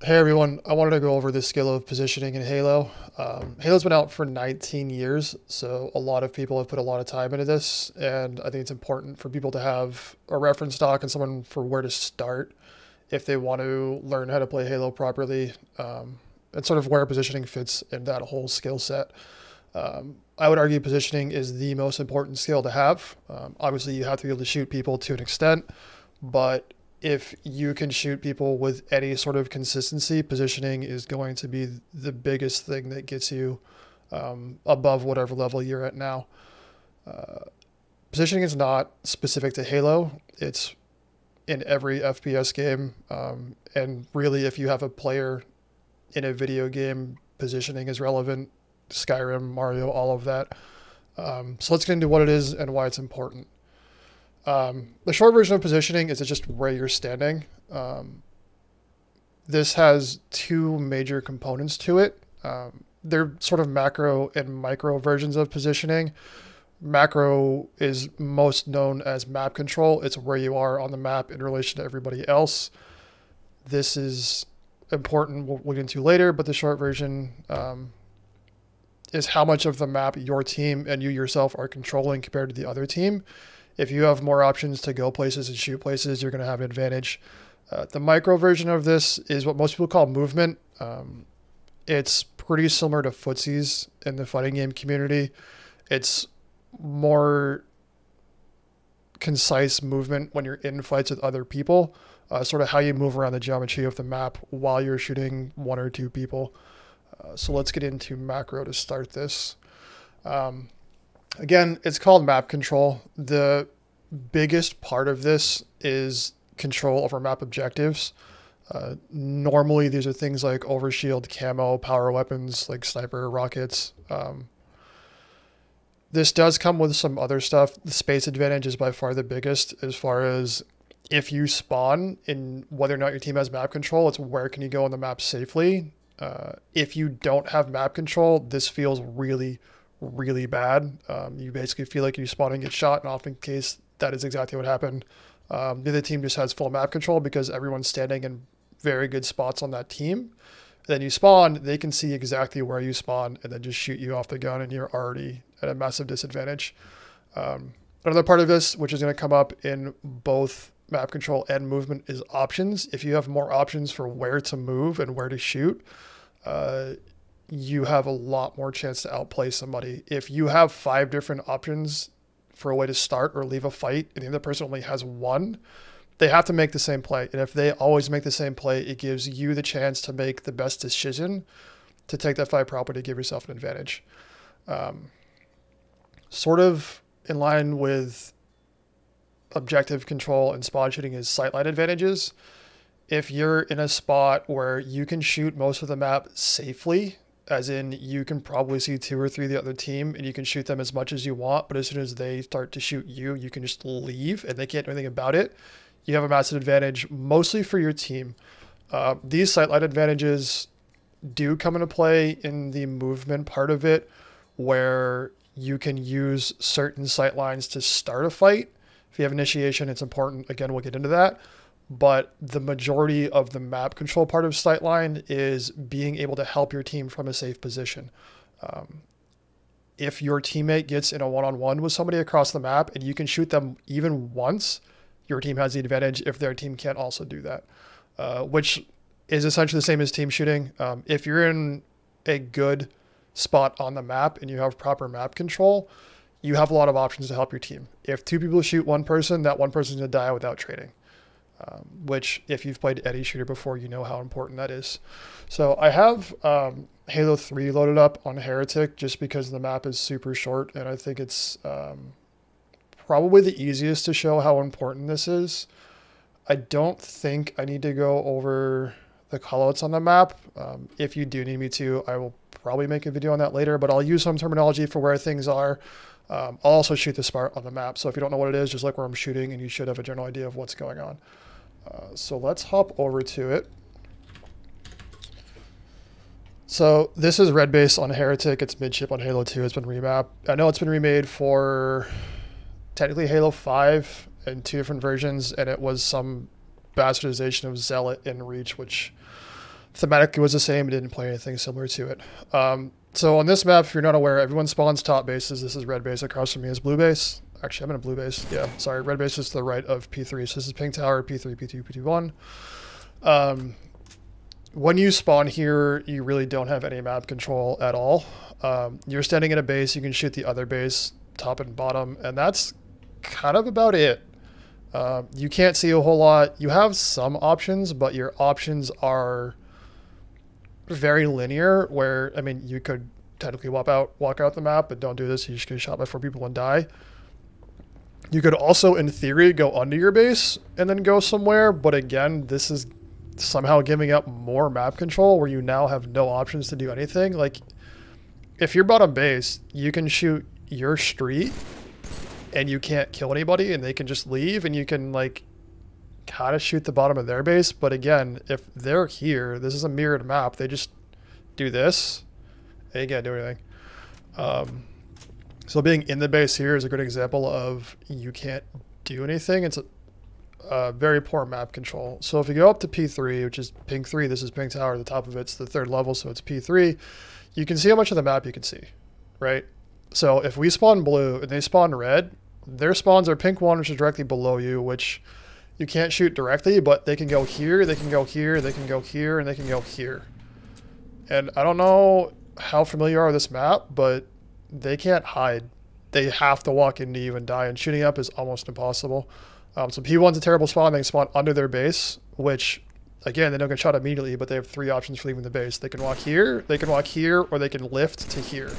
Hey everyone, I wanted to go over the skill of positioning in Halo. Halo's been out for 19 years, so a lot of people have put a lot of time into this, and I think it's important for people to have a reference doc and someone for where to start if they want to learn how to play Halo properly, and sort of where positioning fits in that whole skill set. I would argue positioning is the most important skill to have. Obviously, you have to be able to shoot people to an extent, but if you can shoot people with any sort of consistency, positioning is going to be the biggest thing that gets you above whatever level you're at now. Positioning is not specific to Halo. It's in every FPS game. And really, if you have a player in a video game, positioning is relevant. Skyrim, Mario, all of that. So let's get into what it is and why it's important. The short version of positioning is just where you're standing. This has two major components to it. They're sort of macro and micro versions of positioning. Macro is most known as map control. It's where you are on the map in relation to everybody else. This is important, we'll get into later, but the short version is how much of the map your team and you yourself are controlling compared to the other team. If you have more options to go places and shoot places, you're going to have an advantage. The micro version of this is what most people call movement. It's pretty similar to footsies in the fighting game community. It's more concise movement when you're in fights with other people, sort of how you move around the geometry of the map while you're shooting one or two people. So let's get into macro to start this. Again, it's called map control. The biggest part of this is control over map objectives. Normally, these are things like overshield, camo, power weapons like sniper, rockets. This does come with some other stuff. The space advantage is by far the biggest as far as if you spawn in whether or not your team has map control, it's where can you go on the map safely. If you don't have map control, this feels really bad. You basically feel like you spawn and get shot, and often in case that is exactly what happened. The other team just has full map control because everyone's standing in very good spots on that team. Then you spawn, they can see exactly where you spawn and then just shoot you off the gun, and you're already at a massive disadvantage. Another part of this, which is going to come up in both map control and movement, is options. If you have more options for where to move and where to shoot, you have a lot more chance to outplay somebody. If you have 5 different options for a way to start or leave a fight and the other person only has one, they have to make the same play. And if they always make the same play, it gives you the chance to make the best decision to take that fight properly to give yourself an advantage. Sort of in line with objective control and spawn shooting is sightline advantages. If you're in a spot where you can shoot most of the map safely, as in you can probably see 2 or 3 of the other team and you can shoot them as much as you want, but as soon as they start to shoot you, you can just leave and they can't do anything about it. You have a massive advantage, mostly for your team. These sightline advantages do come into play in the movement part of it, where you can use certain sightlines to start a fight. If you have initiation, it's important. Again, we'll get into that. But the majority of the map control part of sightline is being able to help your team from a safe position. If your teammate gets in a one-on-one with somebody across the map and you can shoot them even once, your team has the advantage if their team can't also do that, which is essentially the same as team shooting. If you're in a good spot on the map and you have proper map control, you have a lot of options to help your team. If 2 people shoot one person, that one person's going to die without trading. Which, if you've played any shooter before, you know how important that is. So I have Halo 3 loaded up on Heretic just because the map is super short, and I think it's probably the easiest to show how important this is. I don't think I need to go over the callouts on the map. If you do need me to, I will probably make a video on that later, but I'll use some terminology for where things are. I'll also shoot the spot on the map, so if you don't know what it is, just look where I'm shooting and you should have a general idea of what's going on. So let's hop over to it. So this is red base on Heretic. It's midship on Halo 2. It's been remapped. I know it's been remade for technically Halo 5 in 2 different versions, and it was some bastardization of Zealot in Reach, which thematically was the same. It didn't play anything similar to it. So on this map, if you're not aware, everyone spawns top bases. This is red base. Across from me is blue base. Actually, I'm in a blue base. Yeah, sorry. Red base is to the right of P3. So this is pink tower, P3, P2, P2, 1. When you spawn here, you really don't have any map control at all. You're standing in a base. You can shoot the other base, top and bottom, and that's kind of about it. You can't see a whole lot. You have some options, but your options are very linear, where, I mean, you could technically walk out the map, but don't do this. You just get shot by 4 people and die. You could also, in theory, go under your base and then go somewhere, but again, this is somehow giving up more map control where you now have no options to do anything. Like, if you're bottom base, you can shoot your street and you can't kill anybody and they can just leave, and you can, like, kind of shoot the bottom of their base. But again, if they're here, this is a mirrored map, they just do this and you can't do anything. So being in the base here is a good example of you can't do anything. It's a very poor map control. So if you go up to P3, which is pink 3, this is pink tower, the top of it's the 3rd level, so it's P3, you can see how much of the map you can see, right? So if we spawn blue and they spawn red, their spawns are pink 1, which is directly below you, which you can't shoot directly, but they can go here, they can go here, they can go here, and they can go here. And I don't know how familiar you are with this map, but they can't hide. They have to walk into you and die, and shooting up is almost impossible. So P1's a terrible spawn. They can spawn under their base, which, again, they don't get shot immediately, but they have 3 options for leaving the base. They can walk here, or they can lift to here.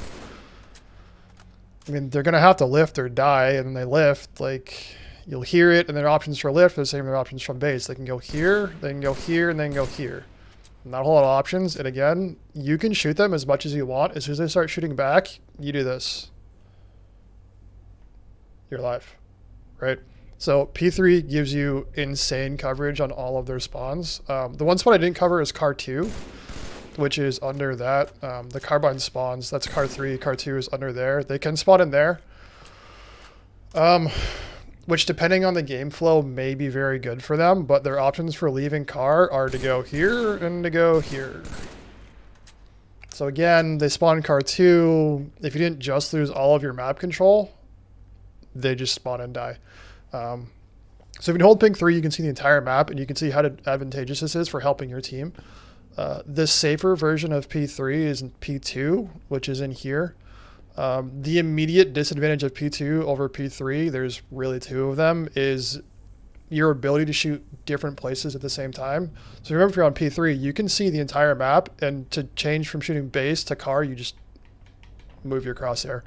I mean, they're going to have to lift or die, and then they lift, like, you'll hear it, and their options for lift are the same as their options from base. They can go here, they can go here, and then go here. Not a whole lot of options, and again, you can shoot them as much as you want. As soon as they start shooting back, you do this. You're alive, right? So P3 gives you insane coverage on all of their spawns. The one spot I didn't cover is car 2, which is under that. The carbine spawns, that's car 3, car 2 is under there. They can spawn in there. Which, depending on the game flow, may be very good for them, but their options for leaving car are to go here and to go here. So again, they spawn car 2. If you didn't just lose all of your map control, they just spawn and die. So if you hold pink 3, you can see the entire map, and you can see how advantageous this is for helping your team. The safer version of P3 is P2, which is in here. The immediate disadvantage of P2 over P3, there's really 2 of them, is your ability to shoot different places at the same time. So remember, if you're on P3, you can see the entire map, and to change from shooting base to car, you just move your crosshair.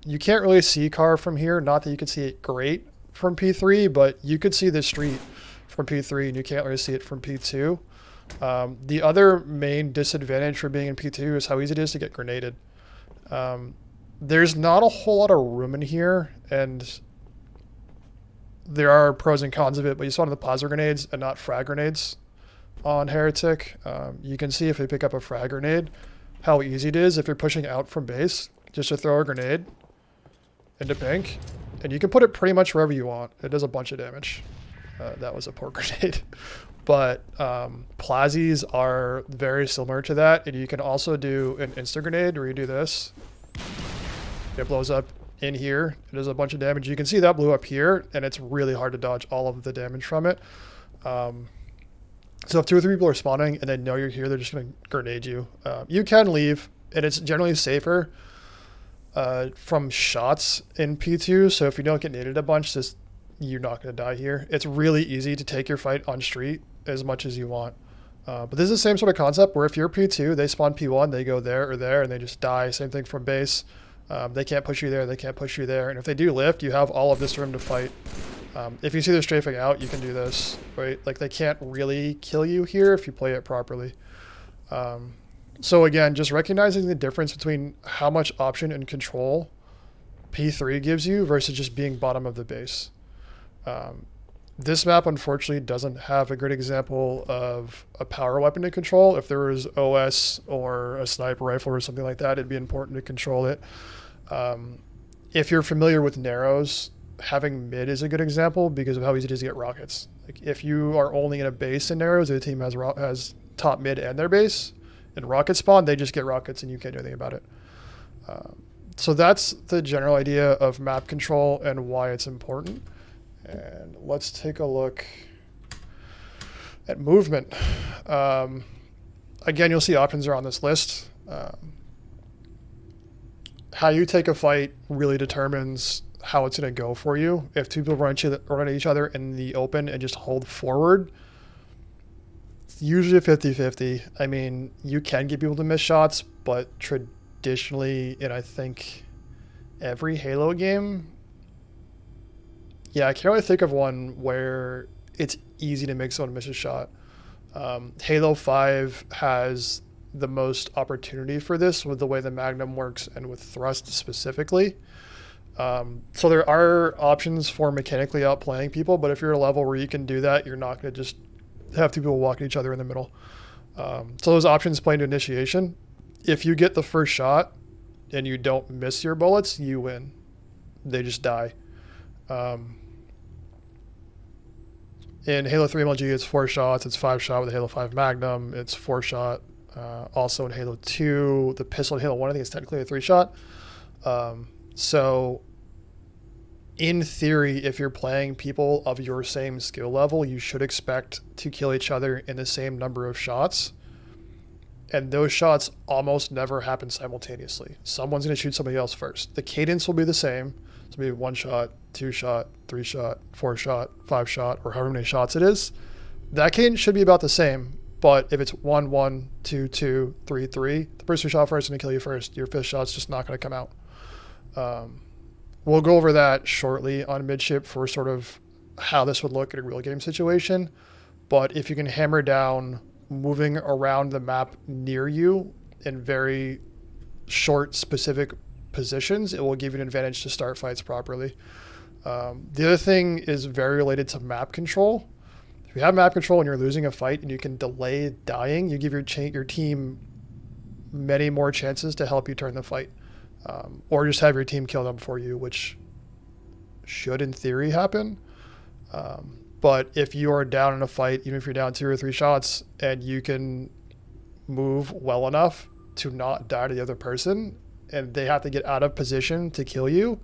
You can't really see car from here, not that you could see it great from P3, but you could see the street from P3, and you can't really see it from P2. The other main disadvantage for being in P2 is how easy it is to get grenaded. There's not a whole lot of room in here, and there are pros and cons of it, but you spawn the plasma grenades and not frag grenades on Heretic. You can see if you pick up a frag grenade, how easy it is if you're pushing out from base, just to throw a grenade into pink, and you can put it pretty much wherever you want. It does a bunch of damage. That was a poor grenade. But Plazzies are very similar to that, and you can also do an Insta Grenade where you do this. It blows up in here. It does a bunch of damage. You can see that blew up here, and it's really hard to dodge all of the damage from it. So if 2 or 3 people are spawning and they know you're here, they're just going to grenade you. You can leave, and it's generally safer from shots in P2. So if you don't get naded a bunch, you're not going to die here. It's really easy to take your fight on street as much as you want. But this is the same sort of concept where if you're P2, they spawn P1, they go there or there, and they just die. Same thing from base. They can't push you there, they can't push you there. And if they do lift, you have all of this room to fight. If you see they're strafing out, you can do this, right? Like, they can't really kill you here if you play it properly. So again, just recognizing the difference between how much option and control P3 gives you versus just being bottom of the base. This map, unfortunately, doesn't have a great example of a power weapon to control. If there was OS or a sniper rifle or something like that, it'd be important to control it. If you're familiar with narrows, having mid is a good example because of how easy it is to get rockets. Like, if you are only in a base in narrows, the team has top mid and their base and rocket spawn, they just get rockets and you can't do anything about it. So that's the general idea of map control and why it's important. And let's take a look at movement. Again, you'll see options are on this list. How you take a fight really determines how it's going to go for you. If two people run at each other in the open and just hold forward, it's usually a 50-50. I mean, you can get people to miss shots, but traditionally, and I think every Halo game, yeah, I can't really think of one where it's easy to make someone miss a shot. Halo 5 has the most opportunity for this with the way the Magnum works and with thrust specifically. So there are options for mechanically outplaying people, but if you're at a level where you can do that, you're not going to just have two people walk each other in the middle. So those options play into initiation. If you get the first shot and you don't miss your bullets, you win. They just die. In Halo 3 MLG, it's 4 shots. It's 5 shot with the Halo 5 Magnum. It's 4 shot. Also in Halo 2, the pistol in Halo 1, I think it's technically a 3 shot. So in theory, if you're playing people of your same skill level, you should expect to kill each other in the same number of shots. And those shots almost never happen simultaneously. Someone's going to shoot somebody else first. The cadence will be the same. So maybe 1 shot, 2 shot, 3 shot, 4 shot, 5 shot, or however many shots it is. That cadence should be about the same. But if it's 1, 1, 2, 2, 3, 3, the person who shot first is going to kill you first. Your 5th shot's just not going to come out. We'll go over that shortly on midship for sort of how this would look in a real game situation. But if you can hammer down moving around the map near you in very short, specific positions, it will give you an advantage to start fights properly. The other thing is very related to map control. If you have map control and you're losing a fight and you can delay dying, you give your team many more chances to help you turn the fight. Or just have your team kill them for you, which should in theory happen. But if you are down in a fight, even if you're down 2 or 3 shots and you can move well enough to not die to the other person and they have to get out of position to kill you,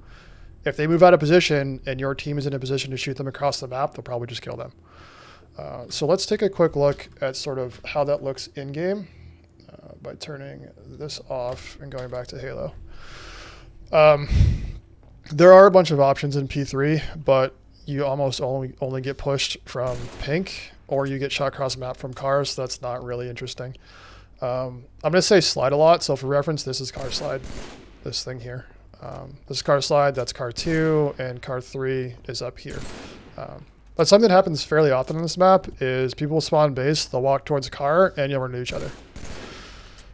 if they move out of position and your team is in a position to shoot them across the map, they'll probably just kill them. So let's take a quick look at sort of how that looks in game by turning this off and going back to Halo. There are a bunch of options in P3, but you almost only get pushed from pink, or you get shot across the map from cars, so that's not really interesting. I'm going to say slide a lot, so for reference, this is car slide, this thing here. This is car slide, that's car 2, and car 3 is up here. But something that happens fairly often on this map is people spawn base, they'll walk towards car, and you'll run into each other.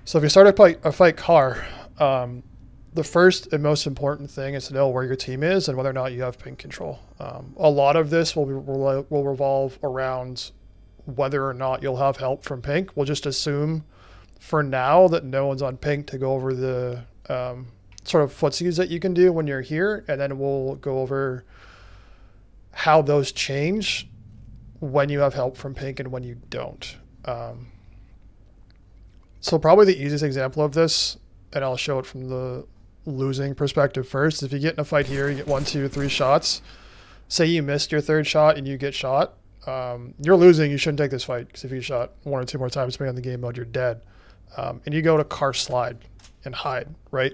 So if you start a fight car, the first and most important thing is to know where your team is and whether or not you have pink control. A lot of this will revolve around whether or not you'll have help from pink. We'll just assume for now that no one's on pink to go over the sort of footsies that you can do when you're here, and then we'll go over how those change when you have help from pink and when you don't. So probably the easiest example of this, and I'll show it from the losing perspective first. If you get in a fight here, you get 1, 2, 3 shots. Say you missed your 3rd shot and you get shot. You're losing. You shouldn't take this fight because if you shot 1 or 2 more times depending on the game mode, you're dead. And you go to car slide and hide, right?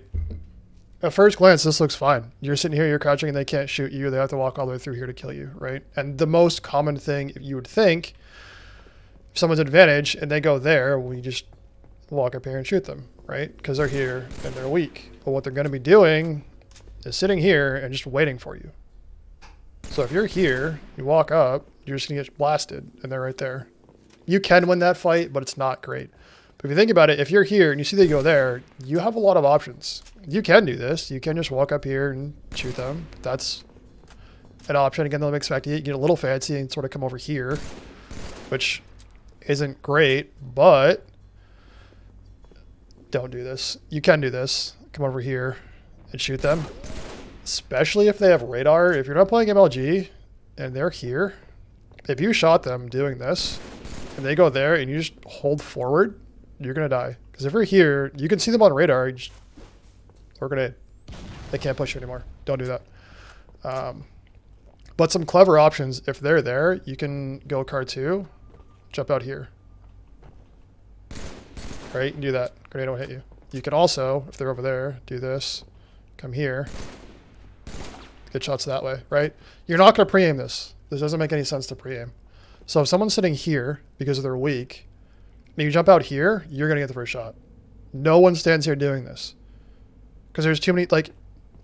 At first glance, this looks fine. You're sitting here, you're crouching, and they can't shoot you. They have to walk all the way through here to kill you, right? And the most common thing you would think, if someone's advantage and they go there, we just walk up here and shoot them, right? Because they're here and they're weak. But what they're going to be doing is sitting here and just waiting for you. So if you're here, you walk up, you're just going to get blasted, and they're right there. You can win that fight, but it's not great. But if you think about it, if you're here and you see they go there, you have a lot of options. You can do this. You can just walk up here and shoot them. That's an option. Again, they'll expect you to get a little fancy and sort of come over here, which isn't great, but don't do this. You can do this. Come over here and shoot them, especially if they have radar. If you're not playing MLG and they're here, if you shot them doing this, and they go there and you just hold forward, you're going to die. Because if you're here, you can see them on radar. You just throw a grenade. They can't push you anymore. Don't do that. But some clever options, if they're there, you can go car 2, jump out here. Right? You can do that. Grenade won't hit you. You can also, if they're over there, do this. Come here. Get shots that way, right? You're not going to pre-aim this. This doesn't make any sense to pre-aim. So if someone's sitting here because they're weak, and you jump out here, you're going to get the first shot. No one stands here doing this. Because there's too many, like,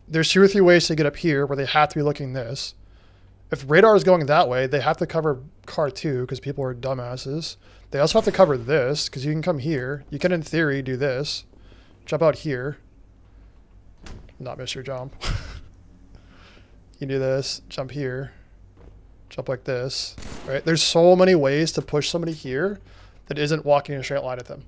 there's 2 or 3 ways to get up here where they have to be looking this. If radar is going that way, they have to cover car 2 because people are dumbasses. They also have to cover this because you can come here. You can, in theory, do this. Jump out here. Not miss your jump. You do this, jump here, jump like this, right? There's so many ways to push somebody here that isn't walking in a straight line at them.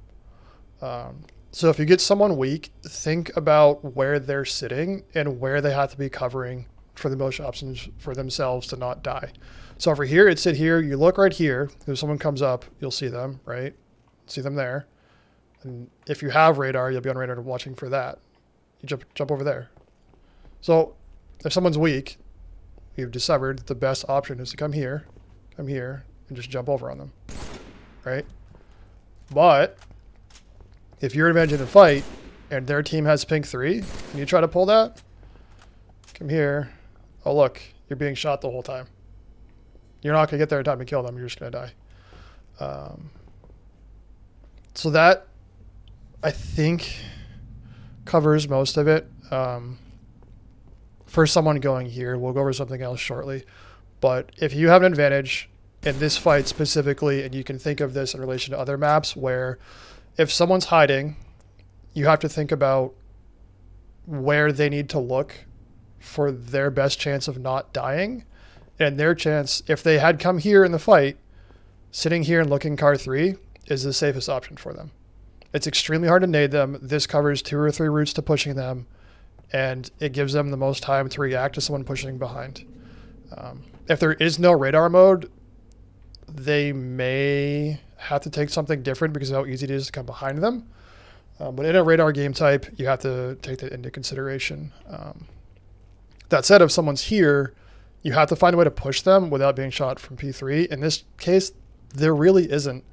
So if you get someone weak, think about where they're sitting and where they have to be covering for the most options for themselves to not die. So over here, it's sit here, you look right here. If someone comes up, you'll see them, right? See them there. And if you have radar, you'll be on radar watching for that. You jump over there. So if someone's weak, we've discovered that the best option is to come here, and just jump over on them, right? But if you're advantaged in a fight and their team has pink 3, and you try to pull that, come here. Oh, look, you're being shot the whole time. You're not going to get there in time to kill them. You're just going to die. So that, I think, covers most of it. For someone going here, we'll go over something else shortly. But if you have an advantage in this fight specifically, and you can think of this in relation to other maps where if someone's hiding, you have to think about where they need to look for their best chance of not dying. And their chance, if they had come here in the fight, sitting here and looking car 3 is the safest option for them. It's extremely hard to nade them. This covers 2 or 3 routes to pushing them. And it gives them the most time to react to someone pushing behind. If there is no radar mode, they may have to take something different because of how easy it is to come behind them. But in a radar game type, you have to take that into consideration. That said, if someone's here, you have to find a way to push them without being shot from P3. In this case, there really isn't.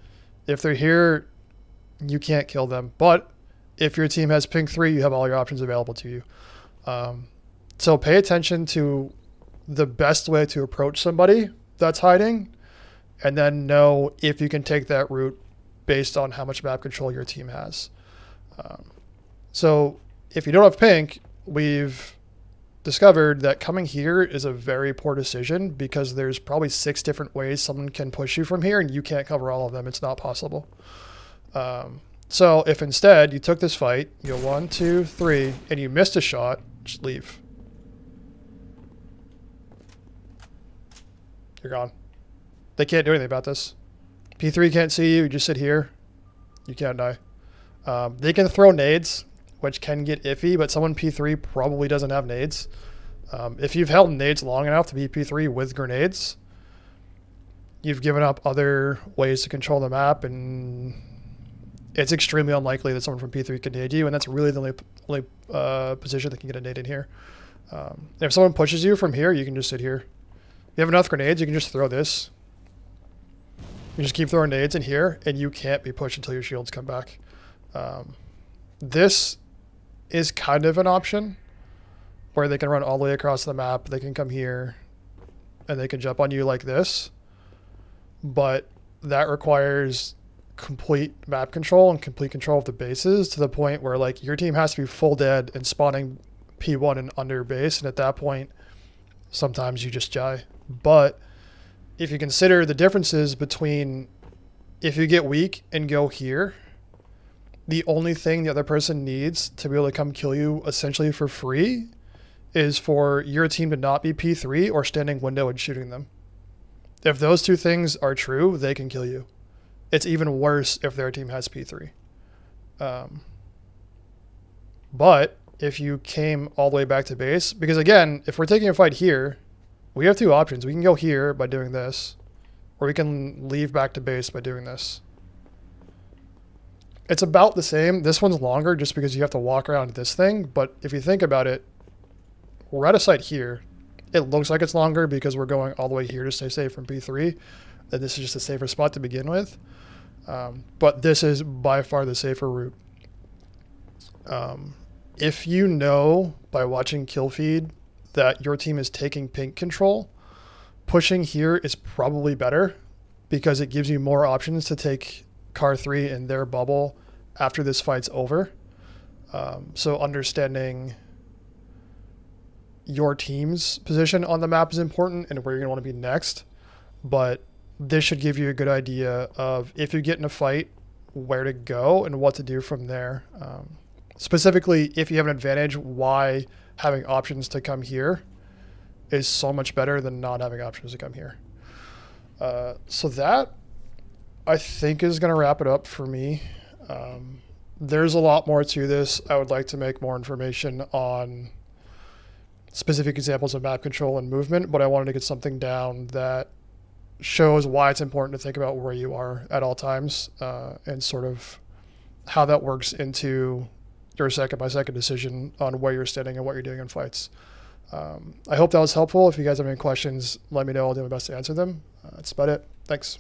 If they're here, you can't kill them. But if your team has pink 3, you have all your options available to you. So pay attention to the best way to approach somebody that's hiding, and then know if you can take that route based on how much map control your team has. So if you don't have pink, we've discovered that coming here is a very poor decision because there's probably 6 different ways someone can push you from here and you can't cover all of them. It's not possible. So if instead you took this fight, you go 1, 2, 3, and you missed a shot, just leave. You're gone. They can't do anything about this. P3 can't see you. You just sit here. You can't die. They can throw nades, which can get iffy, but someone P3 probably doesn't have nades. If you've held nades long enough to be P3 with grenades, you've given up other ways to control the map, and it's extremely unlikely that someone from P3 can nade you, and that's really the only position that can get a nade in here. If someone pushes you from here, you can just sit here. If you have enough grenades, you can just throw this. You just keep throwing nades in here, and you can't be pushed until your shields come back. This is kind of an option where they can run all the way across the map. They can come here, and they can jump on you like this. But that requires complete map control and complete control of the bases to the point where like your team has to be full dead and spawning P1 and under base. And at that point, sometimes you just die. But if you consider the differences between if you get weak and go here, the only thing the other person needs to be able to come kill you essentially for free is for your team to not be P3 or standing window and shooting them. If those 2 things are true, they can kill you. It's even worse if their team has P3. But if you came all the way back to base, because again, if we're taking a fight here, we have 2 options. We can go here by doing this, or we can leave back to base by doing this. It's about the same. This one's longer just because you have to walk around this thing. But if you think about it, we're at a site here. It looks like it's longer because we're going all the way here to stay safe from P3. And this is just a safer spot to begin with. But this is by far the safer route. If you know by watching kill feed that your team is taking pink control, pushing here is probably better because it gives you more options to take car 3 in their bubble after this fight's over. So understanding your team's position on the map is important and where you're going to want to be next. But this should give you a good idea of, if you get in a fight, where to go and what to do from there. Specifically, if you have an advantage, why having options to come here is so much better than not having options to come here. So that, I think, is going to wrap it up for me. There's a lot more to this. I would like to make more information on specific examples of map control and movement, but I wanted to get something down that shows why it's important to think about where you are at all times, and sort of how that works into your second-by-second decision on where you're standing and what you're doing in fights. I hope that was helpful. If you guys have any questions, let me know. I'll do my best to answer them. That's about it. Thanks.